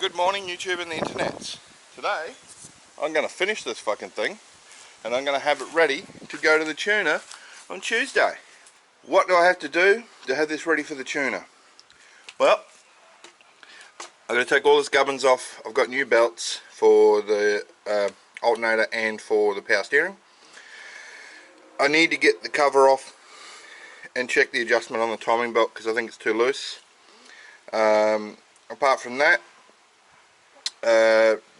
Good morning, YouTube and the internet. Today I'm going to finish this fucking thing and I'm going to have it ready to go to the tuner on Tuesday. What do I have to do to have this ready for the tuner? Well, I'm going to take all this gubbins off. I've got new belts for the alternator and for the power steering. I need to get the cover off and check the adjustment on the timing belt because I think it's too loose. Apart from that,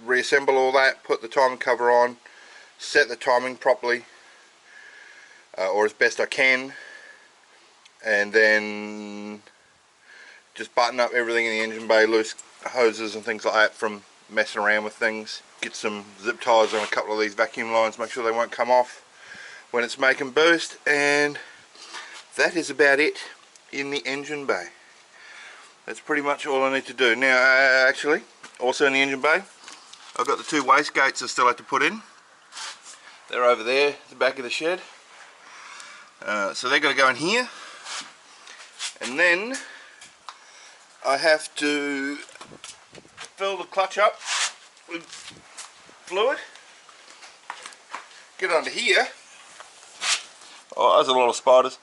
reassemble all that, put the timing cover on, set the timing properly or as best I can, and then just button up everything in the engine bay, loose hoses and things like that from messing around with things. Get some zip ties on a couple of these vacuum lines, make sure they won't come off when it's making boost, and that is about it in the engine bay. That's pretty much all I need to do. Now actually, also in the engine bay, I've got the two wastegates I still have to put in. They're over there at the back of the shed. So they're going to go in here. And then I have to fill the clutch up with fluid. Get it under here. Oh, there's a lot of spiders.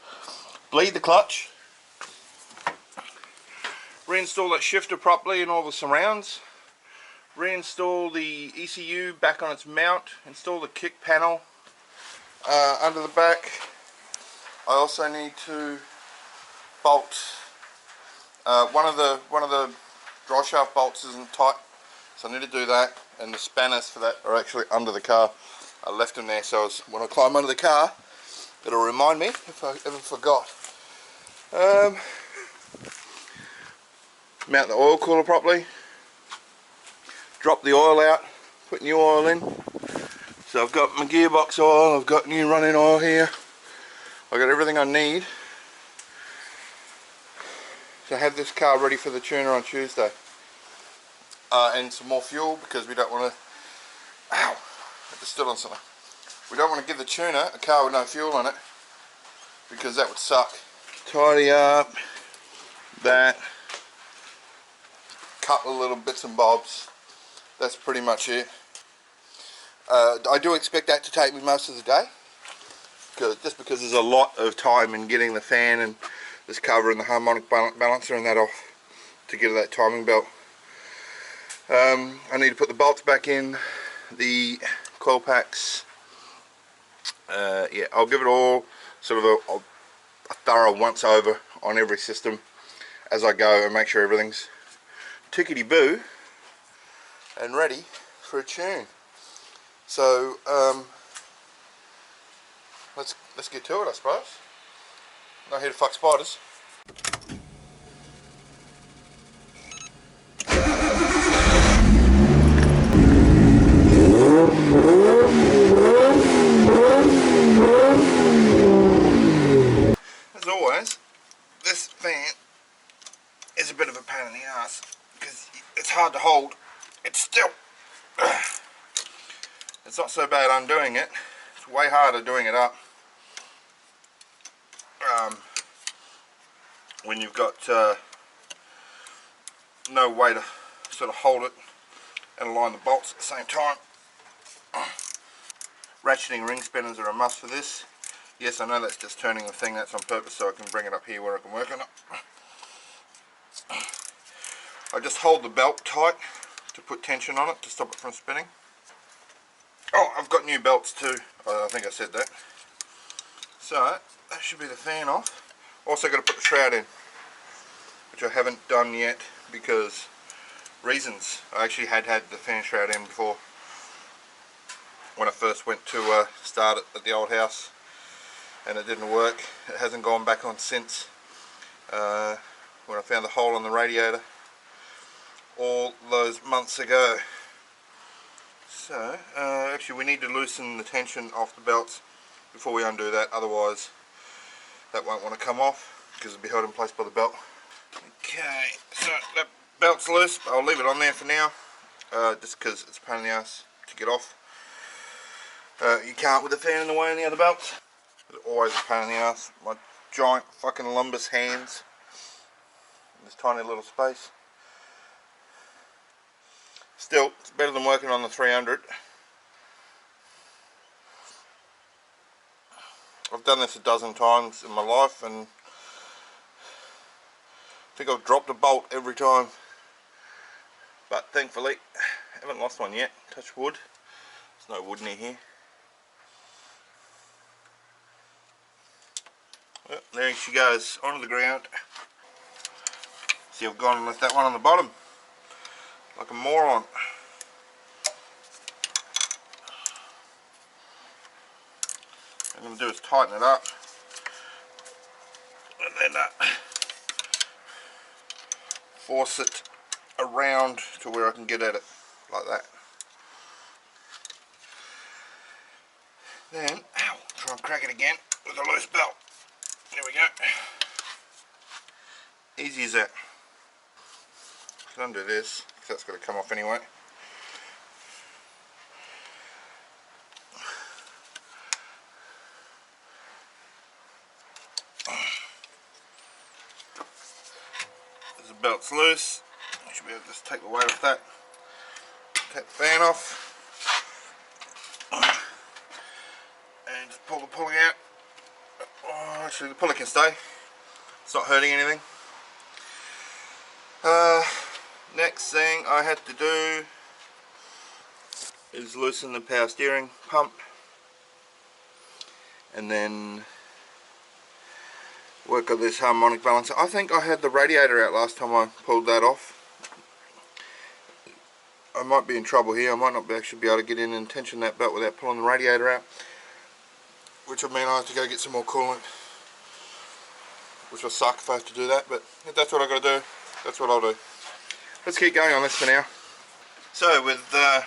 Bleed the clutch. Reinstall that shifter properly and all the surrounds. Reinstall the ECU back on its mount. Install the kick panel under the back. I also need to bolt one of the drive shaft bolts isn't tight, so I need to do that. And the spanners for that are actually under the car. I left them there, so when I climb under the car, it'll remind me if I ever forgot. Mount the oil cooler properly, drop the oil out, put new oil in. So I've got my gearbox oil, I've got new running oil here, I've got everything I need to have this car ready for the tuner on Tuesday. And some more fuel because we don't want to, ow, I just stood on something. We don't want to give the tuner a car with no fuel in it because that would suck. Tidy up that. Couple of little bits and bobs. That's pretty much it. I do expect that to take me most of the day, just because there's a lot of time in getting the fan and this cover and the harmonic balancer and that off to get to that timing belt. I need to put the bolts back in, the coil packs. Yeah, I'll give it all sort of a thorough once over on every system as I go and make sure everything's tickety boo and ready for a tune. So let's get to it, I suppose. Not here to fuck spiders. As always, this fan is a bit of a pain in the ass because it's hard to hold. It's still, it's not so bad undoing it, it's way harder doing it up when you've got no way to sort of hold it and align the bolts at the same time. Ratcheting ring spinners are a must for this. Yes, I know that's just turning the thing, that's on purpose so I can bring it up here where I can work on it. I just hold the belt tight to put tension on it to stop it from spinning. Oh, I've got new belts too. I think I said that. So that should be the fan off. Also got to put the shroud in, which I haven't done yet because reasons. I actually had the fan shroud in before when I first went to start it at the old house, and it didn't work. It hasn't gone back on since. When I found the hole in the radiator all those months ago. So actually we need to loosen the tension off the belts before we undo that, otherwise that won't want to come off because it'll be held in place by the belt. Okay, so that belt's loose, but I'll leave it on there for now, just because it's a pain in the ass to get off. You can't with the fan in the way and the other belts. It's always a pain in the ass. My giant fucking lumbous hands in this tiny little space. Still, it's better than working on the 300. I've done this a dozen times in my life and I think I've dropped a bolt every time. But thankfully, I haven't lost one yet. Touch wood. There's no wood near here. Well, there she goes, onto the ground. See, I've gone and left that one on the bottom. Like a moron. What I'm going to do is tighten it up. And then force it around to where I can get at it. Like that. Then, try and crack it again with a loose belt. There we go. Easy as that. I'll undo this, because that's got to come off anyway. As the belt's loose, I should be able to just take the weight off that. Take the fan off. And just pull the pulley out. Oh, actually the pulley can stay. It's not hurting anything. Next thing I had to do is loosen the power steering pump and then work on this harmonic balancer. I think I had the radiator out last time I pulled that off. I might be in trouble here. I might not actually be able to get in and tension that belt without pulling the radiator out, which would mean I have to go get some more coolant, which will suck if I have to do that, but if that's what I've got to do, that's what I'll do. Let's keep going on this for now. So with that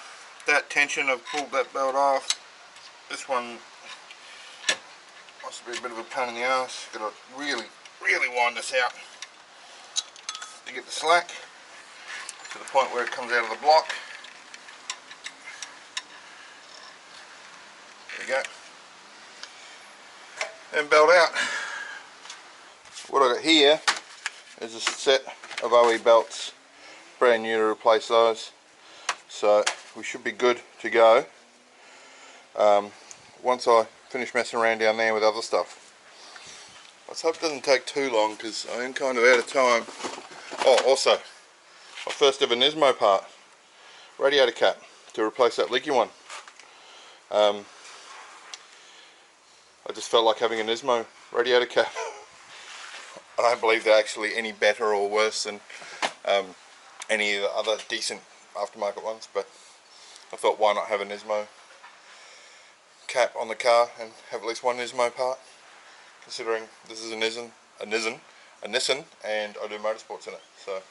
tension, I've pulled that belt off. This one must be a bit of a pain in the ass. Got to really wind this out to get the slack to the point where it comes out of the block. There we go. And belt out. What I got here is a set of OE belts, brand new, to replace those, so we should be good to go once I finish messing around down there with other stuff. Let's hope it doesn't take too long because I am kind of out of time. Oh, also my first ever Nismo part, radiator cap to replace that leaky one. I just felt like having a Nismo radiator cap. I don't believe they're actually any better or worse than any of the other decent aftermarket ones, but I thought, why not have a Nismo cap on the car and have at least one Nismo part, considering this is a Nissan and I do motorsports in it. So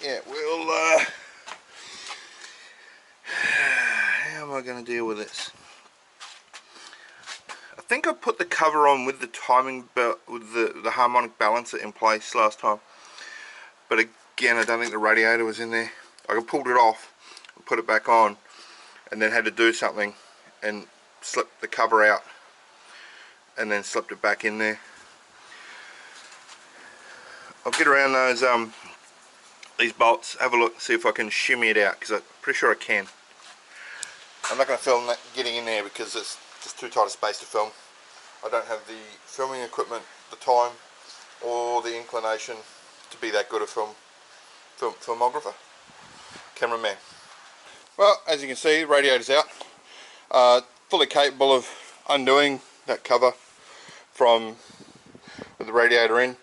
yeah, we'll how am I going to deal with this? I think I put the cover on with the timing belt, with the harmonic balancer in place last time, but again I don't think the radiator was in there. I pulled it off and put it back on and then had to do something and slipped the cover out and then slipped it back in there. I'll get around those these bolts, have a look, see if I can shimmy it out, because I'm pretty sure I can. I'm not going to film that getting in there because it's just too tight a space to film. I don't have the filming equipment, the time, or the inclination to be that good a filmographer, cameraman. Well, as you can see, the radiator's out. Fully capable of undoing that cover from with the radiator in,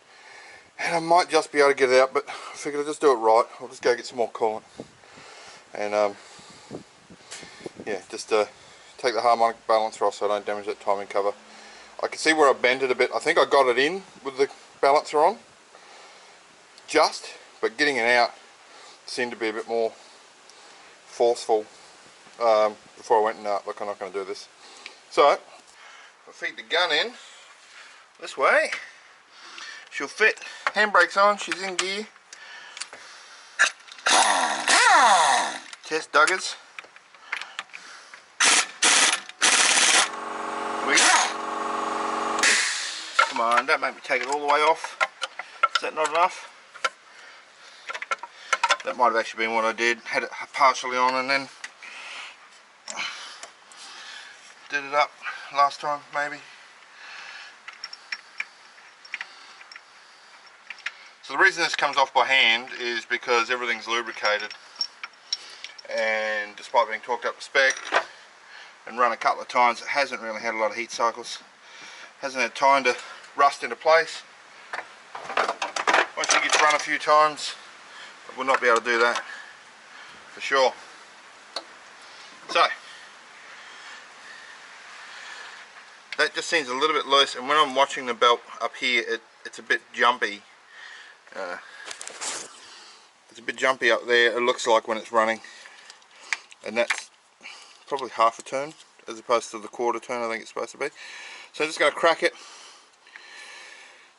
and I might just be able to get it out, but I figured I'll just do it right. I'll just go get some more coolant and yeah, just take the harmonic balancer off so I don't damage that timing cover. I can see where I bent it a bit. I think I got it in with the balancer on but getting it out seemed to be a bit more forceful before I went, nah, look, I'm not going to do this. So I feed the gun in this way. She'll fit. Handbrake's on, she's in gear. Test duggers. Come on, don't make me take it all the way off. Is that not enough? That might have actually been what I did. Had it partially on and then did it up last time, maybe. So the reason this comes off by hand is because everything's lubricated, and despite being torqued up to spec and run a couple of times, it hasn't really had a lot of heat cycles. Hasn't had time to rust into place. Once you get run a few times, it will not be able to do that for sure. So that just seems a little bit loose, and when I'm watching the belt up here, it's a bit jumpy. It's a bit jumpy up there, it looks like, when it's running, and that's probably half a turn as opposed to the quarter turn I think it's supposed to be. So I'm just going to crack it,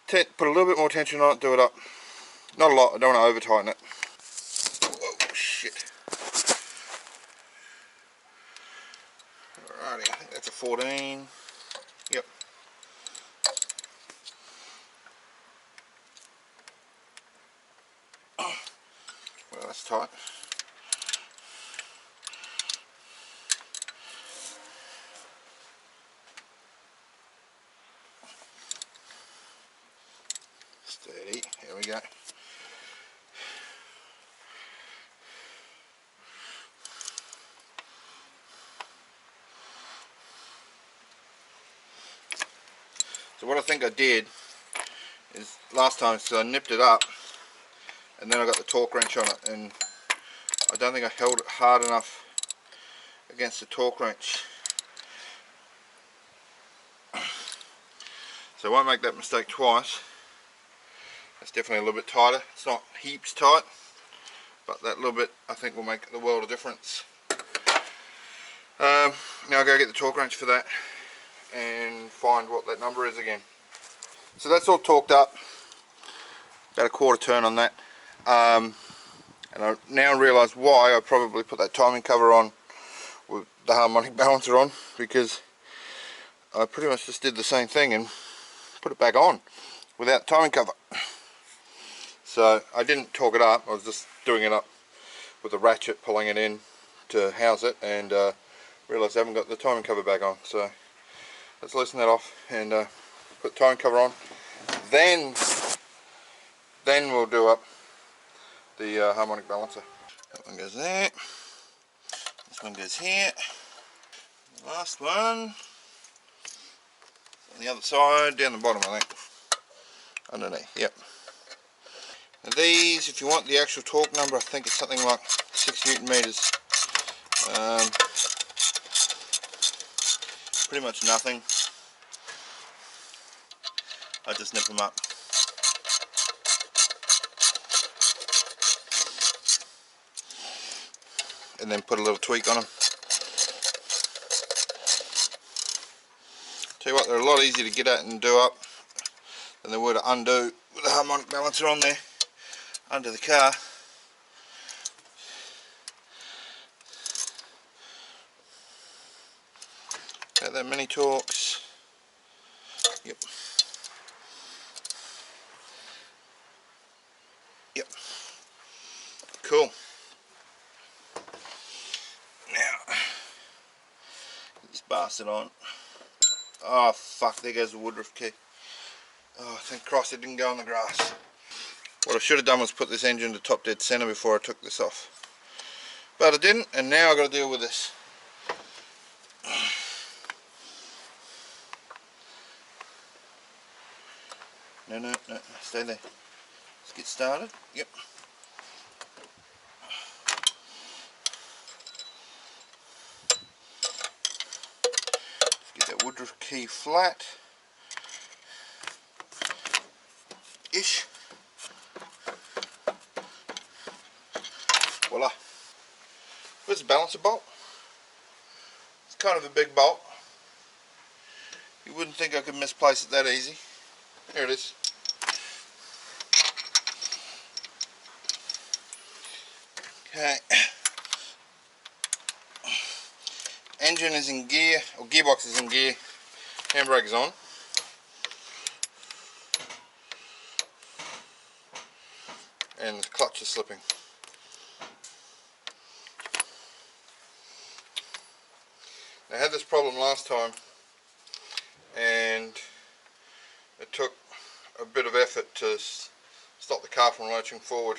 put a little bit more tension on it, do it up. Not a lot, I don't want to over tighten it. Oh shit. Alrighty, I think that's a 14. Yep. Well, that's tight. Steady, here we go. So what I think I did is last time, so I nipped it up and then I got the torque wrench on it, and I don't think I held it hard enough against the torque wrench. So I won't make that mistake twice. That's definitely a little bit tighter. It's not heaps tight, but that little bit I think will make the world of difference. Now I'll go get the torque wrench for that and find what that number is again. So that's all torqued up, about a quarter turn on that, and I now realise why I probably put that timing cover on with the harmonic balancer on, because I pretty much just did the same thing and put it back on without timing cover. So I didn't torque it up, I was just doing it up with a ratchet, pulling it in to house it, and realised I haven't got the timing cover back on. So let's loosen that off and put the timing cover on. Then we'll do up the harmonic balancer. That one goes there. This one goes here. The last one on the other side, down the bottom I think. Underneath, yep. Now these, if you want the actual torque number, I think it's something like 6 Newton meters. Pretty much nothing. I just nip them up. And then put a little tweak on them. Tell you what, they're a lot easier to get at and do up than they were to undo with the harmonic balancer on there under the car. About that many torques. Yep. Yep. Cool. Now, get this bastard on. Oh fuck, there goes the woodruff key. Oh, thank Christ it didn't go on the grass. What I should have done was put this engine to top dead center before I took this off. But I didn't, and now I've got to deal with this. No, stay there. Let's get started. Yep. Let's get that woodruff key flat. Ish. Voila. Where's the balancer bolt? It's kind of a big bolt. You wouldn't think I could misplace it that easy. There it is. Okay. Engine is in gear, or gearbox is in gear. Handbrake is on. And the clutch is slipping. I had this problem last time, and it took a bit of effort to stop the car from lurching forward,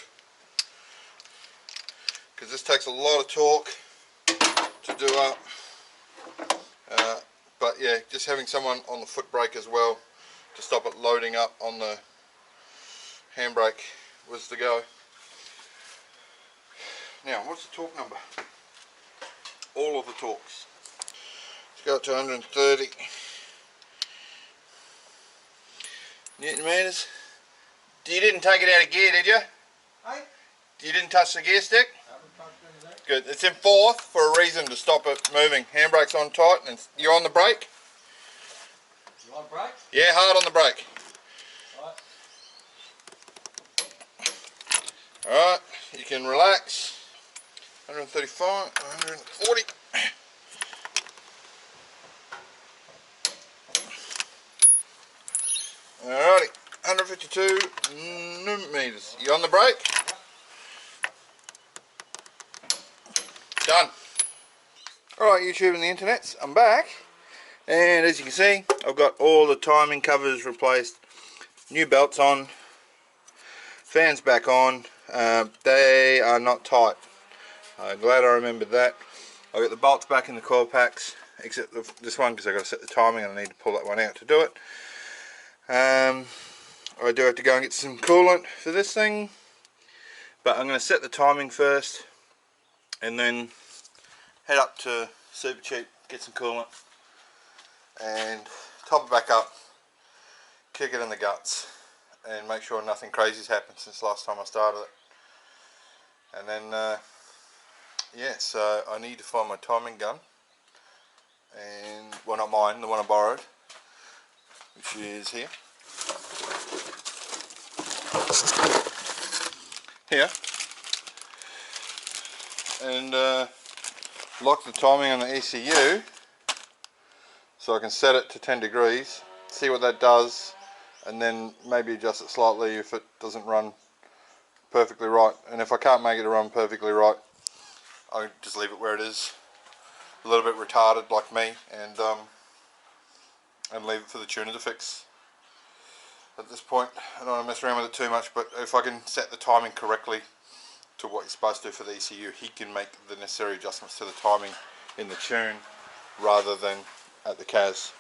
because this takes a lot of torque to do up. But yeah, just having someone on the foot brake as well to stop it loading up on the handbrake was the go. Now, what's the torque number? All of the torques. Let's go up to 130 Newton meters. You didn't take it out of gear, did you? Hey? You didn't touch the gear stick? Good. It's in fourth for a reason, to stop it moving. Handbrake's on tight, and you're on the brake. You want brake? Yeah, hard on the brake. Right. Alright, you can relax. 135, 140. Alrighty, 152 Newton meters. You on the brake? Done. Alright, YouTube and the internets, I'm back. And as you can see, I've got all the timing covers replaced. New belts on. Fans back on. They are not tight. Glad I remembered that. I've got the bolts back in the coil packs, except this one because I've got to set the timing and I need to pull that one out to do it. I do have to go and get some coolant for this thing, but I'm going to set the timing first and then head up to Super Cheap, get some coolant and top it back up, kick it in the guts and make sure nothing crazy's happened since last time I started it. And then yeah, so I need to find my timing gun, and well, not mine, the one I borrowed, which is here. Here. And lock the timing on the ECU so I can set it to 10 degrees, see what that does, and then maybe adjust it slightly if it doesn't run perfectly right. And if I can't make it run perfectly right, I'll just leave it where it is, a little bit retarded like me, and leave it for the tuner to fix. At this point, I don't want to mess around with it too much, but if I can set the timing correctly to what you're supposed to do for the ECU, he can make the necessary adjustments to the timing in the tune rather than at the CAS.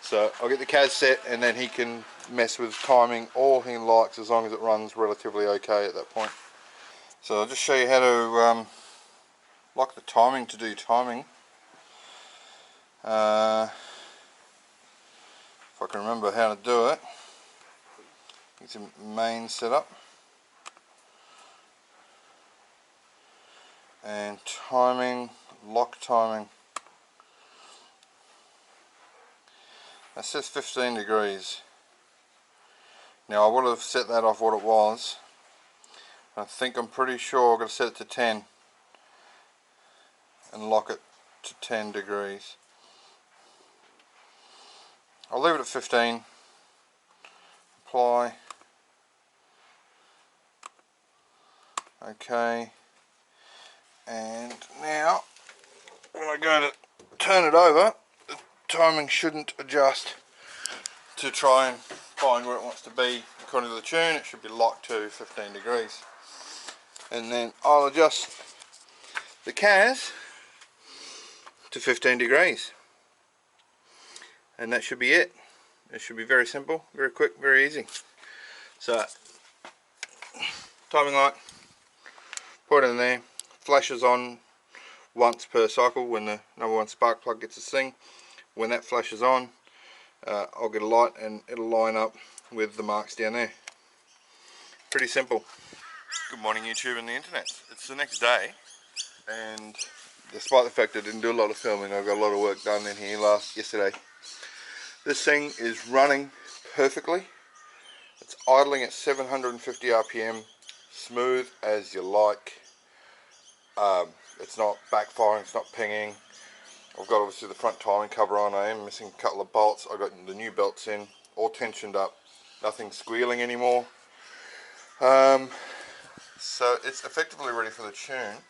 So I'll get the CAS set and then he can mess with timing all he likes as long as it runs relatively okay at that point. So I'll just show you how to lock the timing to do timing. If I can remember how to do it. Get some main set up. And timing, lock timing. That says 15 degrees. Now I would have set that off what it was. I'm pretty sure I'm going to set it to 10 and lock it to 10 degrees. I'll leave it at 15. Apply. Okay. And now when I go to turn it over, the timing shouldn't adjust to try and find where it wants to be according to the tune. It should be locked to 15 degrees. And then I'll adjust the CAS to 15 degrees. And that should be it. It should be very simple, very quick, very easy. So, timing light, put it in there, flashes on once per cycle when the number one spark plug gets this thing. When that flashes on, I'll get a light and it'll line up with the marks down there. Pretty simple. Good morning YouTube and the internet. It's the next day, and despite the fact I didn't do a lot of filming, I got a lot of work done in here yesterday. This thing is running perfectly. It's idling at 750 RPM, smooth as you like. It's not backfiring, it's not pinging. I've got obviously the front timing cover on. I am missing a couple of bolts. I've got the new belts in, all tensioned up, nothing squealing anymore. So it's effectively ready for the tune,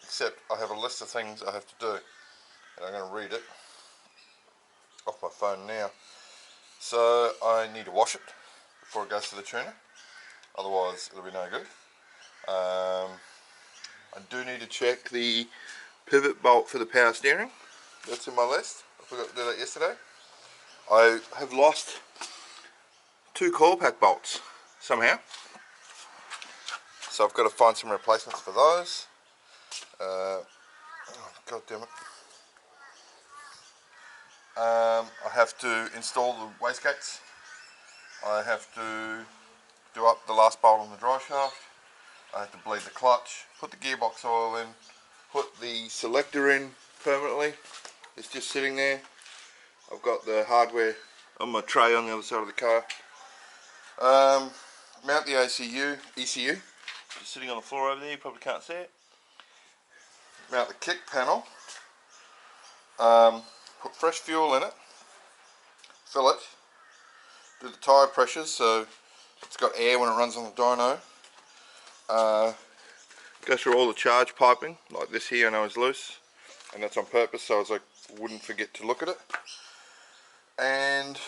except I have a list of things I have to do. and I'm going to read it off my phone now. So I need to wash it before it goes to the tuner, otherwise it'll be no good. I do need to check the pivot bolt for the power steering. That's in my list. I forgot to do that yesterday. I have lost 2 coil pack bolts somehow, so I've got to find some replacements for those. Oh, God damn it. I have to install the wastegates. I have to do up the last bolt on the drive shaft. I have to bleed the clutch, put the gearbox oil in, put the selector in permanently. It's just sitting there. I've got the hardware on my tray on the other side of the car. Mount the ECU, just sitting on the floor over there, you probably can't see it. Mount the kick panel. Put fresh fuel in it, fill it, do the tyre pressures so it's got air when it runs on the dyno. Go through all the charge piping, like this here I know is loose, and that's on purpose so I wouldn't forget to look at it. And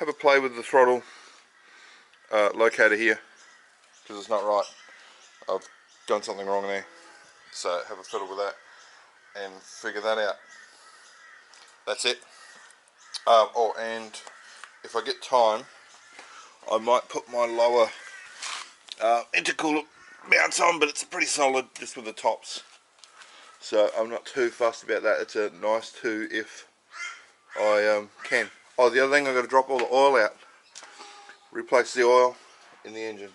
have a play with the throttle locator here, because it's not right. I've done something wrong there, so have a fiddle with that and figure that out. That's it. Oh, and if I get time, I might put my lower intercooler mounts on, but it's pretty solid just with the tops, so I'm not too fussed about that. It's a nice to if I can. Oh, the other thing, I've got to drop all the oil out, replace the oil in the engine,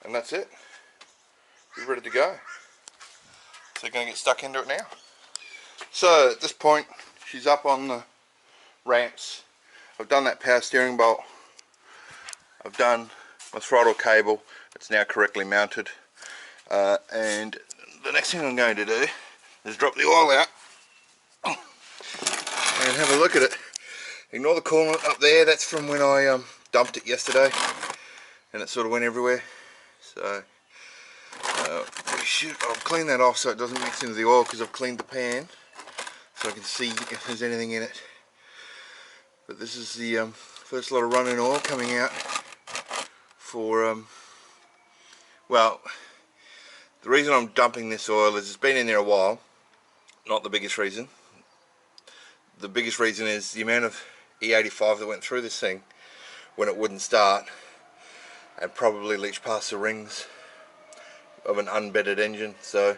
and that's it. We're ready to go. So going to get stuck into it now. So at this point, she's up on the ramps. I've done that power steering bolt. I've done my throttle cable. It's now correctly mounted. And the next thing I'm going to do is drop the oil out and have a look at it. Ignore the coolant up there. That's from when I dumped it yesterday, and it sort of went everywhere. So I'll clean that off so it doesn't mix into the oil, because I've cleaned the pan so I can see if there's anything in it. But this is the first lot of running oil coming out for well, the reason I'm dumping this oil is it's been in there a while. Not the biggest reason. The biggest reason is the amount of E85 that went through this thing when it wouldn't start, and probably leached past the rings of an unbedded engine. So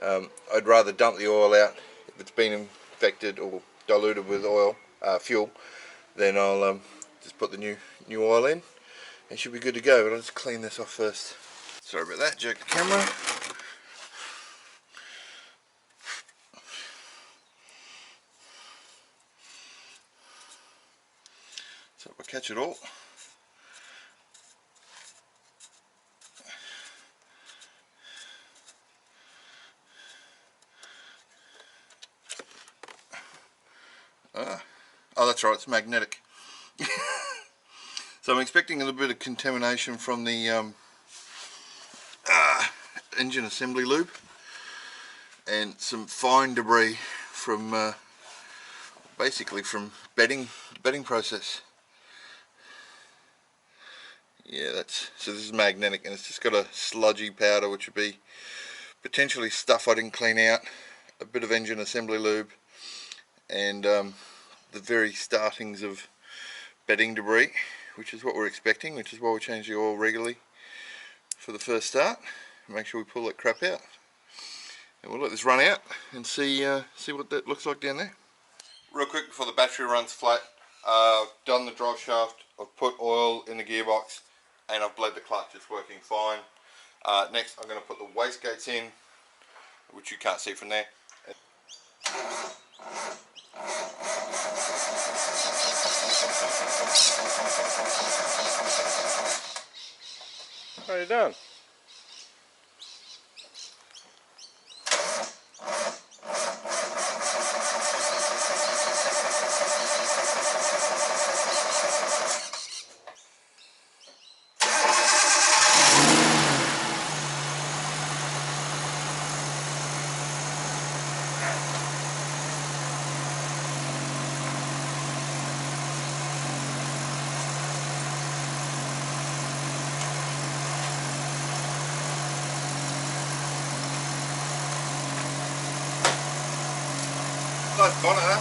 I'd rather dump the oil out if it's been infected or diluted with oil, fuel. Then I'll just put the new oil in and should be good to go. But I'll just clean this off first. Sorry about that, jerk the camera. So if I catch it all. Oh, that's right, it's magnetic. So I'm expecting a little bit of contamination from the engine assembly lube, and some fine debris from basically from the bedding process. Yeah, so this is magnetic, and it's just got a sludgy powder, which would be potentially stuff I didn't clean out, a bit of engine assembly lube, and the very startings of bedding debris, which is what we're expecting, which is why we change the oil regularly for the first start. Make sure we pull that crap out, and we'll let this run out and see what that looks like down there. Real quick before the battery runs flat, I've done the drive shaft, I've put oil in the gearbox, and I've bled the clutch. It's working fine. Next I'm going to put the wastegates in, which you can't see from there. How are you doing? Nice bonnet, huh?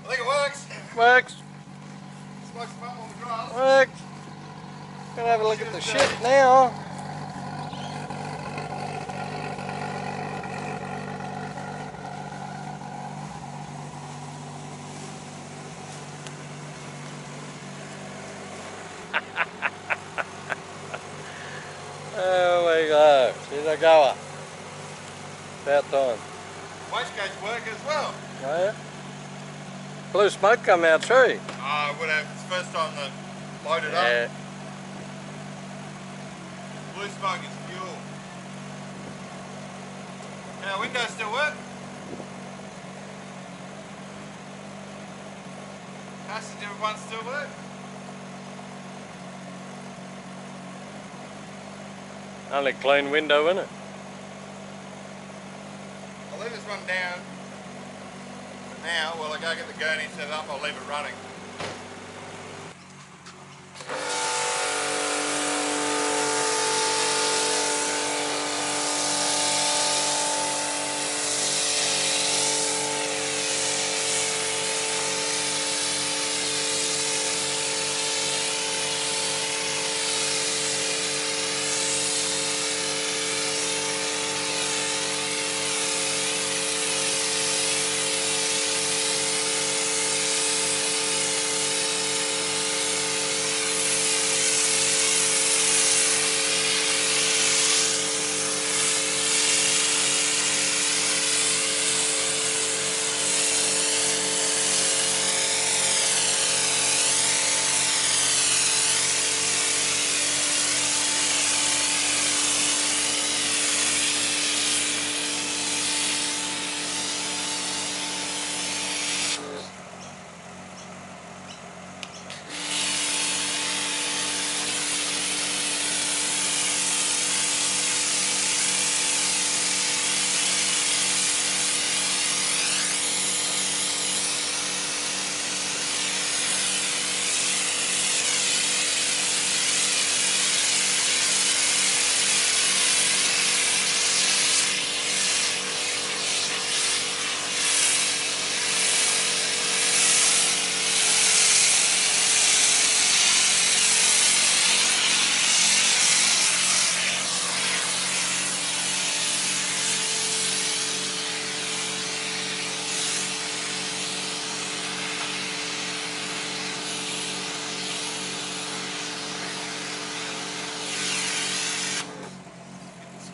I think it works. Works. Smoke's bum on the grass. Works. Gonna have a look at the shit now. There we go. See the goer. About time. Wastegates work as well. Oh, yeah? Blue smoke come out too. I would have. It's the first time they loaded Yeah. up. Blue smoke is fuel. Can our windows still work? Passenger one still work? Only clean window, innit? I'll leave this one down for now while I go get the gurney set up. I'll leave it running.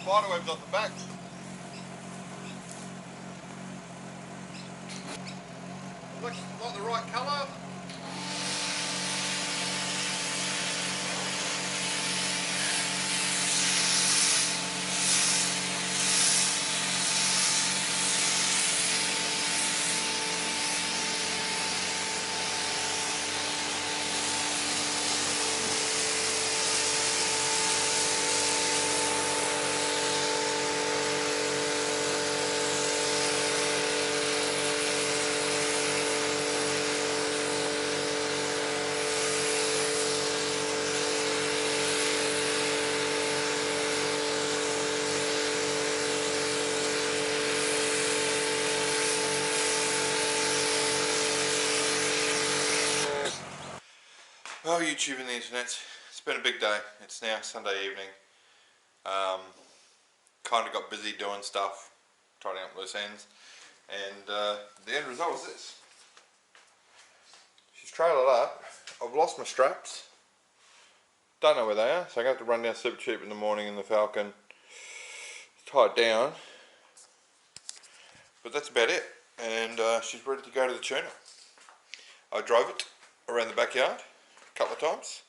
Spider webs off the back. Looks like the right colour. Oh, YouTube and the internet. It's been a big day. It's now Sunday evening. Kind of got busy doing stuff, tidying up loose ends, and the end result is this. She's trailed up. I've lost my straps. Don't know where they are, so I'm going to have to run down Super Cheap in the morning in the Falcon, tie it down. But that's about it, and she's ready to go to the tuner. I drove it around the backyard a couple of times,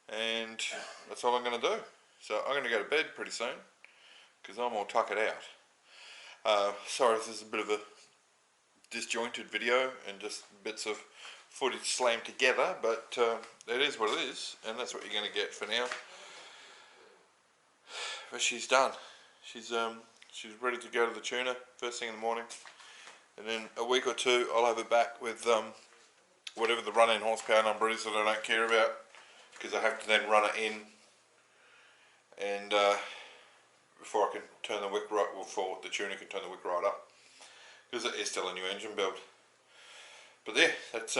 and that's all I'm going to do. So I'm going to go to bed pretty soon, because I'm all tuckered out. Sorry if this is a bit of a disjointed video and just bits of footage slammed together, but it is what it is, and that's what you're going to get for now. But she's done. She's ready to go to the tuner first thing in the morning, and then a week or two I'll have it back with whatever the run-in horsepower number is that I don't care about, because I have to then run it in, and before I can turn the wick right, well, before the tuner can turn the wick right up, because it is still a new engine build. But yeah, that's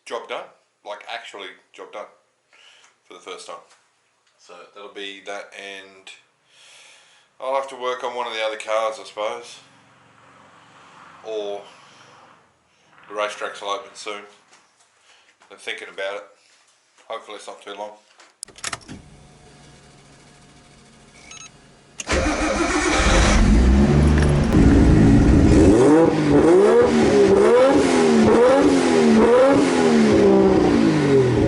job done, like actually job done for the first time. So that'll be that, and I'll have to work on one of the other cars, I suppose, or the racetracks will open soon. I'm thinking about it. Hopefully it's not too long.